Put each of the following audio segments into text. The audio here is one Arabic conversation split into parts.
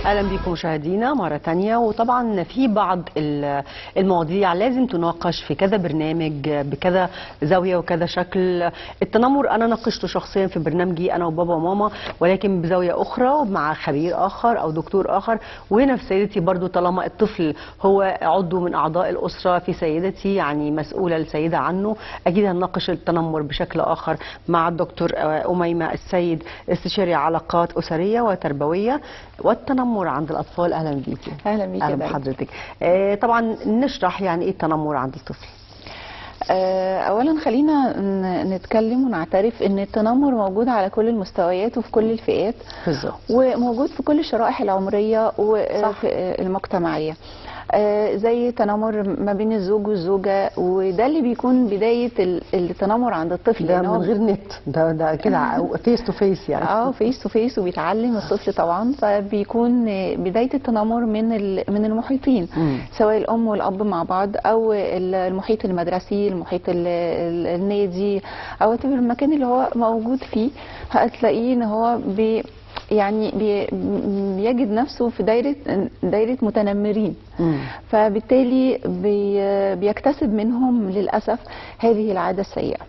اهلا بكم مشاهدينا مره ثانيه. وطبعا في بعض المواضيع لازم تناقش في كذا برنامج بكذا زاويه وكذا شكل. التنمر انا ناقشته شخصيا في برنامجي انا وبابا وماما، ولكن بزاويه اخرى مع خبير اخر او دكتور اخر. وهنا في سيدتي برضو طالما الطفل هو عضو من اعضاء الاسره في سيدتي، يعني مسؤوله السيده عنه، اكيد هنناقش التنمر بشكل اخر مع الدكتور أميمة السيد، استشاري علاقات اسريه وتربويه والتنمر عند الاطفال. اهلا بيكي. اهلا بيكي. اهلا بحضرتك. طبعا نشرح يعني ايه التنمر عند الطفل. اولا خلينا نتكلم ونعترف ان التنمر موجود على كل المستويات وفي كل الفئات بالظبط، وموجود في كل الشرائح العمريه وفي المجتمعيه. زي تنمر ما بين الزوج والزوجه، وده اللي بيكون بدايه التنمر عند الطفل. ده من غير نت، ده كده فيس تو فيس يعني. فيس تو فيس، وبيتعلم الطفل طبعا، فبيكون بدايه التنمر من المحيطين، سواء الام والاب مع بعض، او المحيط المدرسي، المحيط النادي، او المكان اللي هو موجود فيه. هتلاقيه ان هو بيجد نفسه في دايرة متنمرين، فبالتالي بيكتسب منهم للأسف هذه العادة السيئة.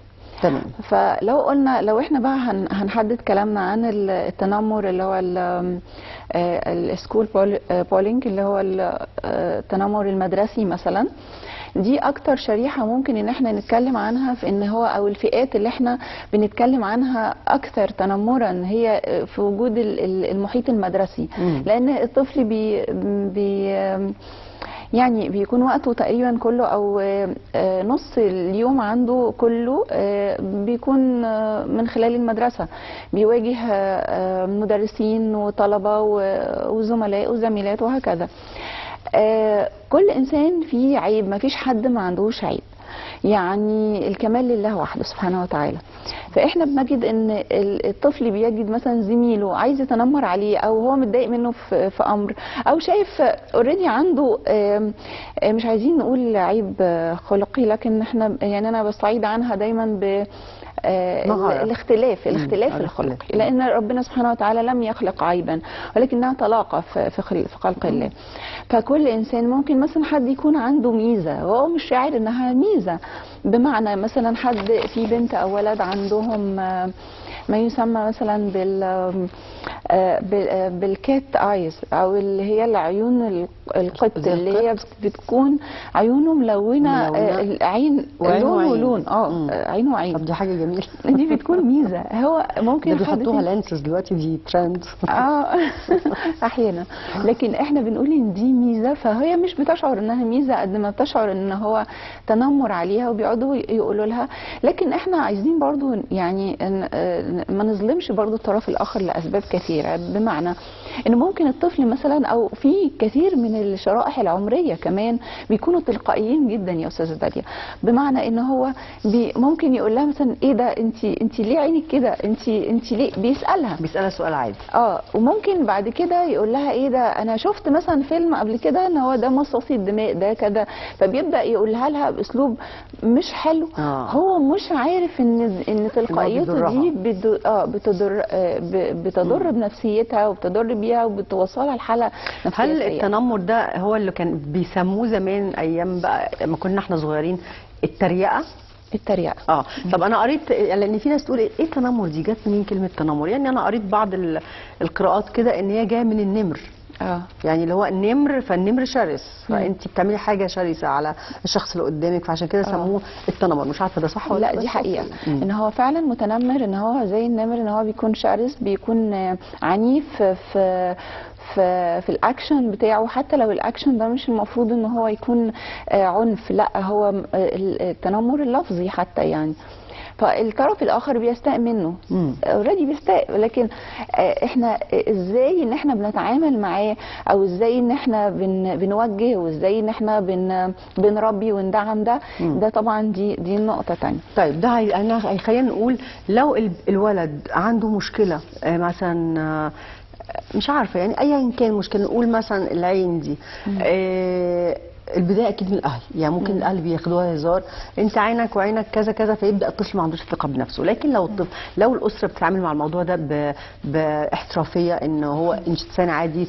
تمام. لو احنا بقى هنحدد كلامنا عن التنمر اللي هو السكول بولينج، اللي هو التنمر المدرسي مثلا، دي اكتر شريحه ممكن ان احنا نتكلم عنها، في ان هو او الفئات اللي احنا بنتكلم عنها اكثر تنمرا هي في وجود المحيط المدرسي. لان الطفل يعني بيكون وقته تقريبا كله او نص اليوم عنده كله بيكون من خلال المدرسه، بيواجه مدرسين وطلبه وزملاء وزميلات وهكذا. كل انسان فيه عيب، ما فيش حد ما عندوش عيب، يعني الكمال لله وحده سبحانه وتعالى. فاحنا بنجد ان الطفل بيجد مثلا زميله عايز يتنمر عليه، او هو متضايق منه في امر، او شايف اوريدي عنده مش عايزين نقول عيب خلقي، لكن احنا يعني انا بستعيد عنها دايما ب الاختلاف الخلقي، لان ربنا سبحانه وتعالى لم يخلق عيبا، ولكنها طلاقه في خلق الله. فكل انسان ممكن مثلا حد يكون عنده ميزه وهو مش شاعر انها ميزه، بمعنى مثلا حد في بنت او ولد عندهم ما يسمى مثلا بالكات ايز، او اللي هي العيون القط، اللي هي بتكون عيونه ملونه، العين لون ولون، عين وعين. طب دي حاجه جميله. دي بتكون ميزه. هو ممكن بيحطوها لانسز دلوقتي، دي ترند. احيانا، لكن احنا بنقول ان دي ميزه، فهي مش بتشعر انها ميزه قد ما بتشعر ان هو تنمر عليها، وبيقعدوا يقولوا لها. لكن احنا عايزين برضو يعني ما نظلمش برضو الطرف الاخر لاسباب كثيره، بمعنى ان ممكن الطفل مثلا، او في كثير من الشرائح العمريه كمان بيكونوا تلقائيين جدا يا استاذه داليا، بمعنى ان هو ممكن يقول لها مثلا ايه ده، انت ليه عينك كده، انت ليه، بيسالها سؤال عادي. وممكن بعد كده يقول لها ايه ده، انا شفت مثلا فيلم قبل كده ان هو ده مصاصي الدماء ده كده، فبيبدا يقولها لها باسلوب مش حلو. هو مش عارف ان تلقائيته دي بتضر بنفسيتها، وبتضر بيها، وبتوصلها لحاله نفسيه. هل التنمر ده هو اللي كان بيسموه زمان ايام بقى لما كنا احنا صغيرين التريقه؟ طب انا قريت، لان في ناس تقول ايه التنمر دي، جت منين كلمه تنمر؟ يعني انا قريت بعض القراءات كده ان هي جايه من النمر. يعني اللي هو النمر، فالنمر شرس، فانت بتعملي حاجه شرسه على الشخص اللي قدامك، فعشان كده سموه التنمر. مش عارفه ده صح ولا لا؟ دي حقيقه. ان هو فعلا متنمر، ان هو زي النمر، ان هو بيكون شرس، بيكون عنيف في الاكشن بتاعه، حتى لو الاكشن ده مش المفروض ان هو يكون عنف، لا، هو التنمر اللفظي حتى يعني. فالطرف الاخر بيستاء منه، اوريدي بيستاء، لكن احنا ازاي ان احنا بنتعامل معاه، او ازاي ان احنا بنوجه، وازاي ان احنا بنربي وندعم ده طبعا دي النقطه ثانيه. طيب ده خلينا نقول لو الولد عنده مشكله مثلا، مش عارفه يعني ايا كان مشكله، نقول مثلا العين دي، البدايه اكيد من الاهل، يعني ممكن الاهل بياخدوها هزار، انت عينك وعينك كذا كذا، فيبدا الطفل ما عندوش ثقه بنفسه. لكن لو الطفل، لو الاسره بتتعامل مع الموضوع ده باحترافيه، ان هو انسان عادي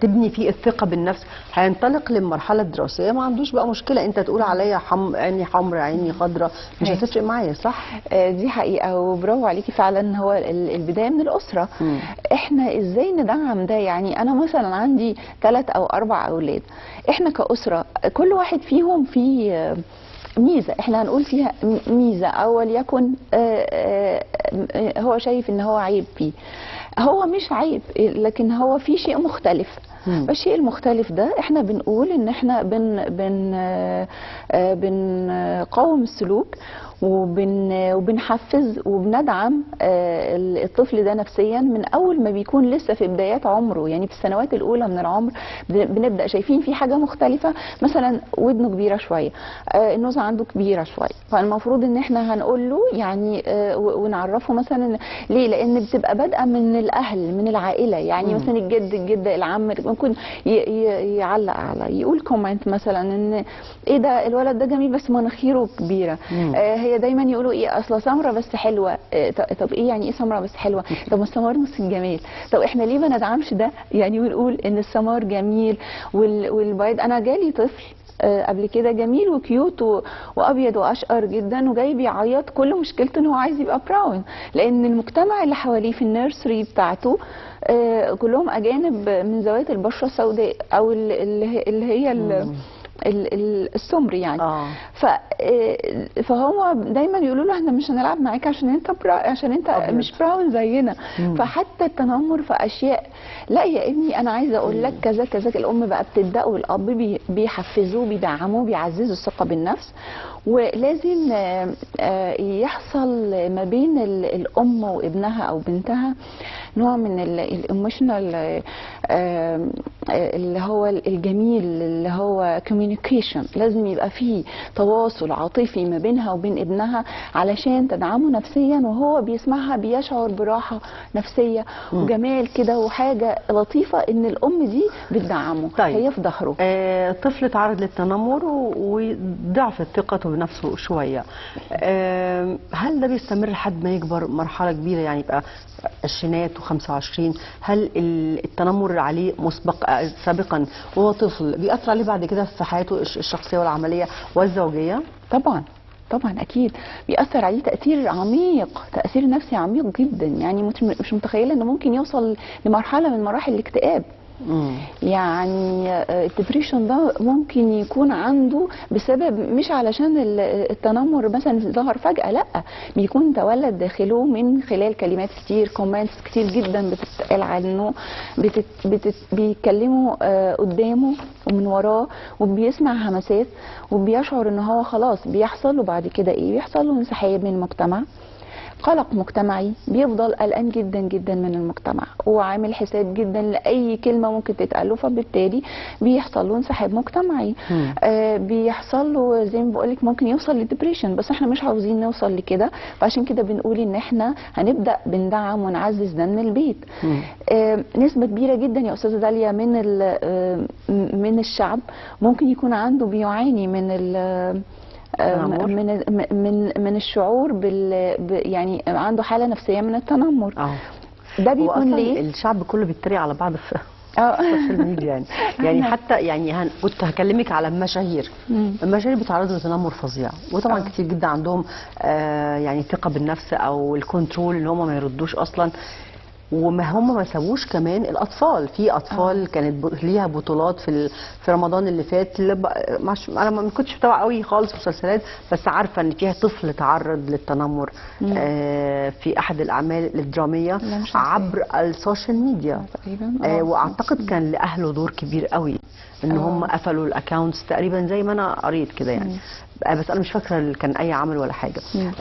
تبني فيه الثقه بالنفس، هينطلق للمرحله الدراسيه ما عندوش بقى مشكله. انت تقول عليا عيني حمراء عيني خضراء مش هتفرق معايا، صح؟ دي حقيقه، وبرافو عليكي فعلا. هو البدايه من الاسره. احنا ازاي ندعم ده؟ يعني انا مثلا عندي 3 أو 4 اولاد، احنا كاسره كل واحد فيهم فيه ميزه احنا هنقول فيها ميزه، او وليكن هو شايف ان هو عيب فيه. هو مش عيب، لكن هو في شيء مختلف. فالشيء المختلف ده احنا بنقول ان احنا بنقوم السلوك، وبنحفز وبندعم الطفل ده نفسيا من اول ما بيكون لسه في بدايات عمره. يعني في السنوات الاولى من العمر بنبدا شايفين في حاجه مختلفه، مثلا ودنه كبيره شويه، النوزه عنده كبيره شويه، فالمفروض ان احنا هنقول له يعني ونعرفه مثلا ليه، لان بتبقى بادئه من الاهل من العائله. يعني مثلا الجده العم ممكن يعلق على، يقول كومنت مثلا ان ايه ده الولد ده جميل بس مناخيره كبيره. هي دايما يقولوا ايه اصلا سمره بس حلوه. طب ايه يعني ايه سمره بس حلوه؟ طب ما السمار نص الجمال. طب احنا ليه ما ندعمش ده؟ يعني ونقول ان السمار جميل والبيض. انا جالي طفل قبل كده جميل وكيوت وابيض واشقر جدا، وجاي بيعيط كل مشكلته ان هو عايز يبقى براون، لان المجتمع اللي حواليه في النيرسري بتاعته كلهم اجانب من ذوات البشره السوداء، او اللي هي السمر يعني. فهو دايما يقولوا له احنا مش هنلعب معاك عشان انت أبيض. مش براون زينا. فحتى التنمر في اشياء، لا يا ابني انا عايزه اقول لك كذا كذا، الام بقى بتبدا والاب بيحفزوه بيدعموه بيعززوا الثقه بالنفس. ولازم يحصل ما بين الام وابنها او بنتها نوع من الايموشنال اللي هو الجميل، اللي هو كوميونيكيشن. لازم يبقى فيه تواصل عاطفي ما بينها وبين ابنها علشان تدعمه نفسيا، وهو بيسمعها بيشعر براحه نفسيه وجمال كده وحاجه لطيفه ان الام دي بتدعمه. طيب. هي في ظهره. طفل تعرض للتنمر وضعفت ثقته بنفسه شويه، هل ده بيستمر لحد ما يكبر مرحله كبيره، يعني يبقى عشرينات و25؟ هل التنمر عليه سابقا وهو طفل بيأثر عليه بعد كده في حياته الشخصيه والعمليه والزوجيه؟ طبعا اكيد بيأثر عليه تأثير عميق، تأثير نفسي عميق جدا. يعني مش متخيله انه ممكن يوصل لمرحله من مراحل الاكتئاب. يعني الدبريشن ده ممكن يكون عنده بسبب مش علشان التنمر مثلا ظهر فجأة، لا، بيكون تولد داخله من خلال كلمات كتير، كومنتس كتير جدا بتتقال عنه، بيتكلموا قدامه ومن وراه، وبيسمع همسات، وبيشعر ان هو خلاص بيحصل. وبعد كده ايه؟ بيحصل له انسحاب من المجتمع، قلق مجتمعي، بيفضل قلقان جدا جدا من المجتمع، وعامل حساب جدا لاي كلمه ممكن تتقال له، فبالتالي بيحصل له انسحاب مجتمعي. بيحصل له زي ما بقول لك ممكن يوصل للدبريشن، بس احنا مش عاوزين نوصل لكده، فعشان كده بنقول ان احنا هنبدا بندعم ونعزز ده من البيت. نسبه كبيره جدا يا استاذه داليا من الشعب ممكن يكون عنده بيعاني من الشعور يعني عنده حاله نفسيه من التنمر. ده بيكون ليه؟ الشعب كله بيتريق على بعض في السوشيال ميديا يعني حتى يعني كنت هكلمك على المشاهير. المشاهير بيتعرضوا لتنمر فظيع، وطبعا كتير جدا عندهم يعني ثقه بالنفس او الكنترول ان هم ما يردوش اصلا. وما هم ما سابوش كمان الاطفال. في اطفال كانت ليها بطولات في رمضان اللي فات، انا ما كنتش بتابع قوي خالص مسلسلات، بس عارفه ان فيها طفل تعرض للتنمر في احد الاعمال الدراميه عبر السوشيال ميديا تقريبا. واعتقد كان لاهله دور كبير قوي ان هم قفلوا الاكونتس تقريبا زي ما انا قريت كده يعني. بس انا مش فاكره اللي كان اي عمل ولا حاجه. مم.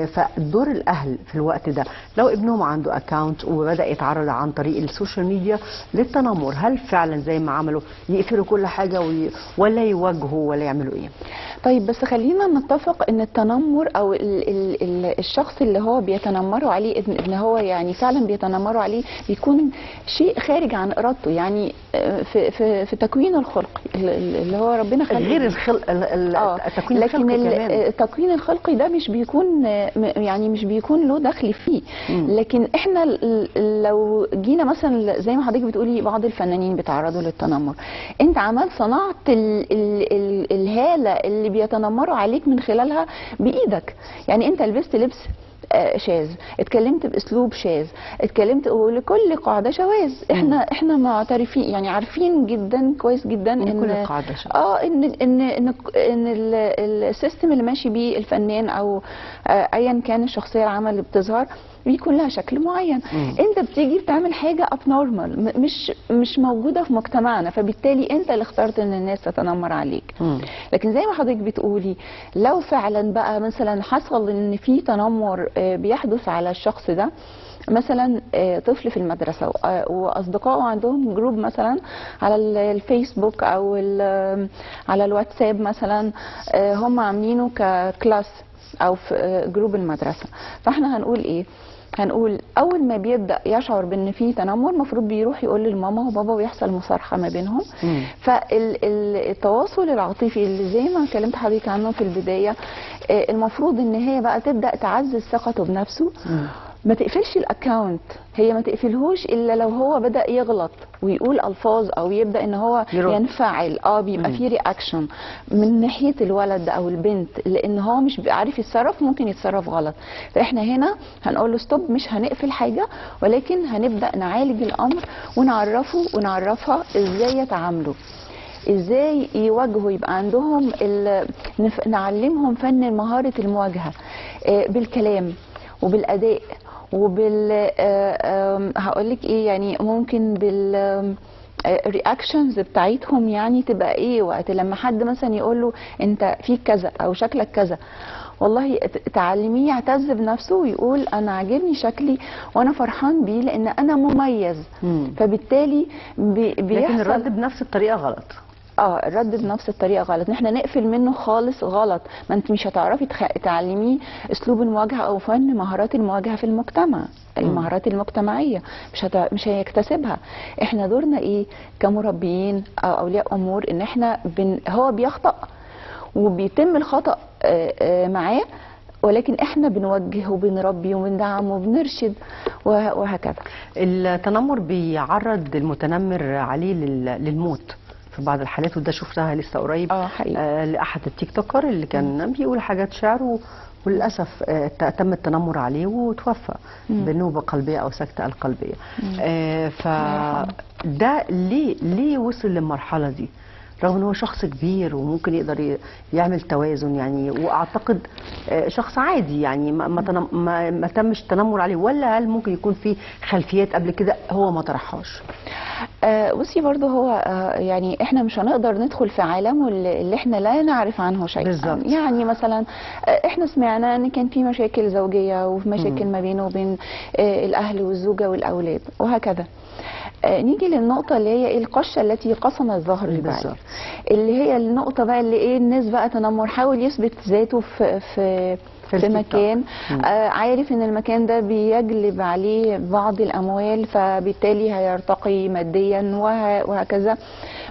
فدور الاهل في الوقت ده لو ابنهم عنده اكاونت وبدا يتعرض عن طريق السوشيال ميديا للتنمر، هل فعلا زي ما عملوا يقفلوا كل حاجه ولا يواجهوا ولا يعملوا ايه؟ طيب بس خلينا نتفق ان التنمر او ال الشخص اللي هو بيتنمروا عليه، ان هو يعني فعلا بيتنمروا عليه، بيكون شيء خارج عن ارادته، يعني في تكوينه الخلقي اللي هو ربنا خلقه غير التكوين لكن الخلقي كمان. التكوين الخلقي ده مش بيكون يعني مش بيكون له دخل فيه. لكن احنا لو جينا مثلا زي ما حضرتك بتقولي بعض الفنانين بيتعرضوا للتنمر، انت صنعت الهاله اللي بيتنمروا عليك من خلالها بايدك. يعني انت لبست لبس شاذ، اتكلمت باسلوب شاذ، اتكلمت ولكل قاعده شواذ. احنا معترفين، يعني عارفين جدا كويس جدا ان كل قاعده شواذ. ان السيستم اللي ماشي بيه الفنان او ايا كان الشخصيه العامه اللي بتظهر بيكون لها شكل معين. انت بتيجي بتعمل حاجه اب نورمال مش موجوده في مجتمعنا، فبالتالي انت اللي اخترت ان الناس تتنمر عليك. لكن زي ما حضرتك بتقولي، لو فعلا بقى مثلا حصل ان في تنمر بيحدث على الشخص ده، مثلا طفل في المدرسه واصدقائه عندهم جروب مثلا على الفيسبوك او على الواتساب مثلا، هم عاملينه ككلاس او في جروب المدرسه، فاحنا هنقول ايه؟ هنقول اول ما بيبدا يشعر بان في تنمر المفروض بيروح يقول للماما وبابا ويحصل مصارحه ما بينهم. فالتواصل العاطفي اللي زي ما كلمت حضرتك عنه في البدايه، المفروض ان هي بقى تبدا تعزز ثقته بنفسه. ما تقفلش الاكونت، هي ما تقفلهوش الا لو هو بدا يغلط ويقول الفاظ او يبدا ان هو ينفعل، بيبقى في رياكشن من ناحيه الولد او البنت، لان هو مش بيبقى عارف يتصرف، ممكن يتصرف غلط. فاحنا هنا هنقول له ستوب، مش هنقفل حاجه، ولكن هنبدا نعالج الامر ونعرفه ونعرفها ازاي يتعاملوا، ازاي يواجهوا، يبقى عندهم نعلمهم فن مهاره المواجهه بالكلام وبالاداء هقول لك ايه، يعني ممكن الرياكشنز بتاعتهم يعني تبقى ايه وقت لما حد مثلا يقول له انت فيك كذا او شكلك كذا، والله تعلميه يعتز بنفسه ويقول انا عاجبني شكلي وانا فرحان بيه لان انا مميز. فبالتالي بيحصل. لكن الرد بنفس الطريقه غلط. الرد بنفس الطريقه غلط، احنا نقفل منه خالص غلط. ما انت مش هتعرفي تعلميه اسلوب المواجهه او فن مهارات المواجهه في المجتمع، المهارات المجتمعيه مش هيكتسبها. احنا دورنا ايه كمربيين او اولياء امور؟ ان احنا هو بيخطأ وبيتم الخطأ معاه، ولكن احنا بنوجه وبنربي وبندعم وبنرشد وهكذا. التنمر بيعرض المتنمر عليه للموت في بعض الحالات، وده شفتها لسه قريب لاحد التيك توكر اللي كان بيقول حاجات شعر وللاسف تم التنمر عليه وتوفى بنوبه قلبيه او سكته القلبيه. فده ليه وصل للمرحله دي رغم ان هو شخص كبير وممكن يقدر يعمل توازن يعني، واعتقد شخص عادي يعني ما تمش التنمر عليه، ولا هل ممكن يكون في خلفيات قبل كده هو ما طرحهاش؟ بصي برضه هو يعني احنا مش هنقدر ندخل في عالمه اللي احنا لا نعرف عنه شيء. بالظبط. يعني مثلا احنا سمعنا ان كان في مشاكل زوجيه وفي مشاكل ما بينه وبين الاهل والزوجه والاولاد وهكذا. نيجي للنقطة اللي هي القشة التي قصمت ظهر البعير، اللي هي النقطة بقى اللي الناس بقى تنمر، حاول يثبت ذاته في مكان عارف ان المكان ده بيجلب عليه بعض الاموال، فبالتالي هيرتقي ماديا وهكذا.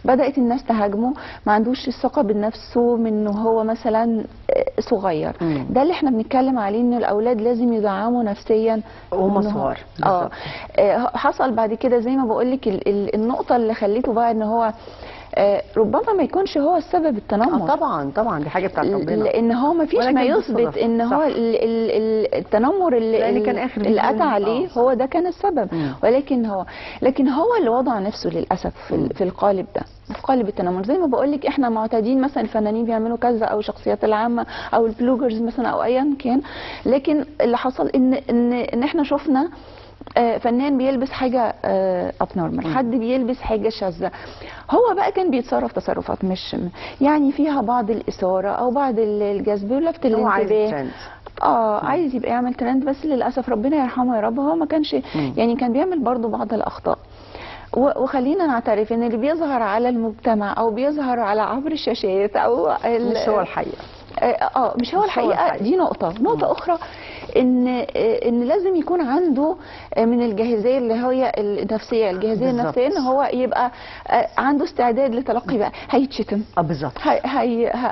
بدأت الناس تهاجمه، ما عندوش الثقة بنفسه من هو مثلا صغير. ده اللي احنا بنتكلم عليه، ان الاولاد لازم يدعموا نفسيا وهم صغار. حصل بعد كده زي ما بقول لك النقطة اللي خليته بقى ان هو ربما ما يكونش هو السبب التنمر. طبعا دي حاجه بتاعت ربنا، لان هو ما فيش ما يثبت ان هو التنمر اللي كان آخر اللي اتى عليه هو ده كان السبب. لكن هو اللي وضع نفسه للاسف في القالب ده، في قالب التنمر. زي ما بقول لك احنا معتادين مثلا الفنانين بيعملوا كذا او الشخصيات العامه او البلوجرز مثلا او ايا كان، لكن اللي حصل ان احنا شفنا فنان بيلبس حاجه ابنورمال، حد بيلبس حاجه شاذه، هو بقى كان بيتصرف تصرفات مش يعني فيها بعض الاثاره او بعض الجذب ولفت هو عايز الانتباه. ترند. عايز يبقى يعمل ترند، بس للاسف ربنا يرحمه يا رب هو ما كانش يعني كان بيعمل برضو بعض الاخطاء. وخلينا نعترف ان اللي بيظهر على المجتمع او بيظهر على عبر الشاشات او مش هو الحقيقه. مش هو الحقيقه. دي نقطه اخرى، ان لازم يكون عنده من الجاهزيه اللي هي النفسيه، الجاهزيه النفسيه ان هو يبقى عنده استعداد لتلقي بقى هيتشتم بالظبط،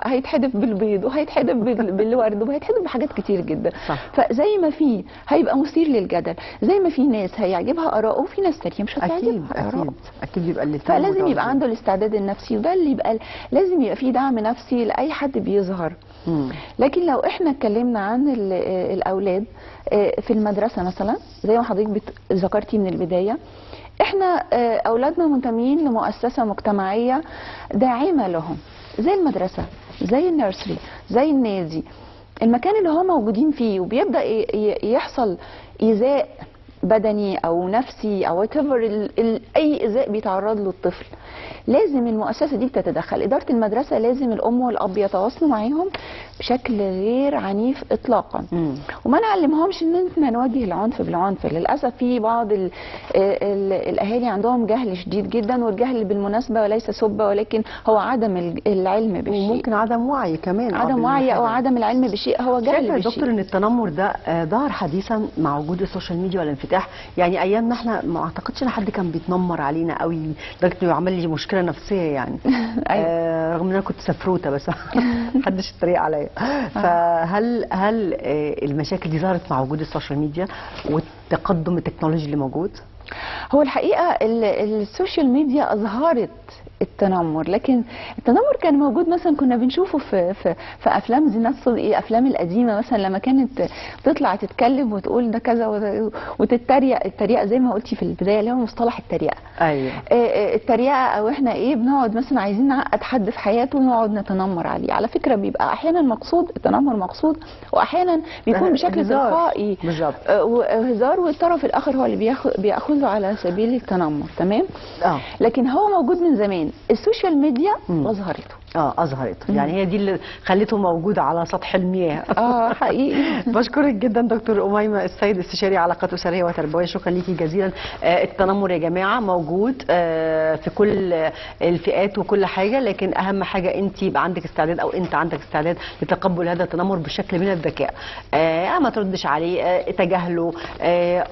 هيتحدف بالبيض وهيتحدف بالورد وهيتحدف بحاجات كتير جدا. صح. فزي ما في هيبقى مثير للجدل، زي ما في ناس هيعجبها اراءه وفي ناس تانية مش هتعجبها اراءه. اكيد يبقى الاثنين. فلازم يبقى عنده الاستعداد النفسي، وده اللي يبقى لازم يبقى فيه دعم نفسي لاي حد بيظهر. لكن لو احنا اتكلمنا عن الاولاد في المدرسه مثلا زي ما حضرتك ذكرتي من البدايه، احنا اولادنا منتمين لمؤسسه مجتمعيه داعمه لهم، زي المدرسه، زي النيرسري، زي النادي، المكان اللي هم موجودين فيه، وبيبدا يحصل ايذاء بدني او نفسي او اي ايذاء بيتعرض له الطفل، لازم المؤسسه دي تتدخل. اداره المدرسه لازم الام والاب يتواصلوا معاهم بشكل غير عنيف اطلاقا، وما نعلمهمش ان احنا نواجه العنف بالعنف. للاسف في بعض الاهالي عندهم جهل شديد جدا، والجهل بالمناسبه وليس سبه ولكن هو عدم العلم بالشيء، وممكن عدم وعي كمان، عدم وعي او عدم العلم بالشيء، هو جهل بالشيء. شايفه يا دكتور ان التنمر ده ظهر حديثا مع وجود السوشيال ميديا والانفتاح؟ يعني ايامنا احنا ما اعتقدش ان حد كان بيتنمر علينا قوي لدرجه انه يعمل لي مشكله نفسيه يعني. رغم ان انا كنت سفروته بس محدش يتريق عليا. فهل المشاكل دي ظهرت مع وجود السوشيال ميديا والتقدم التكنولوجي اللي موجود؟ هو الحقيقه السوشيال ميديا اظهرت التنمر، لكن التنمر كان موجود مثلا كنا بنشوفه في افلام زينات صدقي، افلام القديمه مثلا لما كانت تطلع تتكلم وتقول ده كذا وتتريق، التريقه زي ما قلتي في البدايه اللي هو مصطلح التريقه. ايوه. التريقه، او احنا بنقعد مثلا عايزين نعقد حد في حياته ونقعد نتنمر عليه. على فكره بيبقى احيانا مقصود، التنمر مقصود، واحيانا بيكون بشكل تلقائي وهزار، والطرف الاخر هو اللي بياخذه على سبيل التنمر. تمام. لكن هو موجود من زمان، السوشيال ميديا اظهرته. اظهرته، يعني هي دي اللي خليته موجود على سطح المياه. حقيقي. بشكرك جدا دكتور أميمة السيد، استشاري علاقات اسريه وتربويه، شكرا ليكي جزيلا. التنمر يا جماعه موجود في كل الفئات وكل حاجه، لكن اهم حاجه انت يبقى عندك استعداد او انت عندك استعداد لتقبل هذا التنمر بشكل من الذكاء. ما تردش عليه، تجاهله،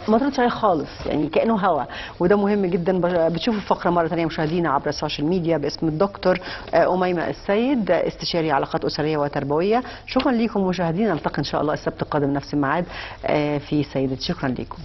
ما تردش عليه خالص، يعني كانه هوا، وده مهم جدا. بتشوفوا الفقره مره ثانيه مشاهدينا عبر السوشيال ميديا باسم الدكتور أميمة السيد، استشاري علاقات اسريه وتربويه. شكرا لكم مشاهدينا، نلتقي ان شاء الله السبت القادم نفس الميعاد في سيدة. شكرا لكم.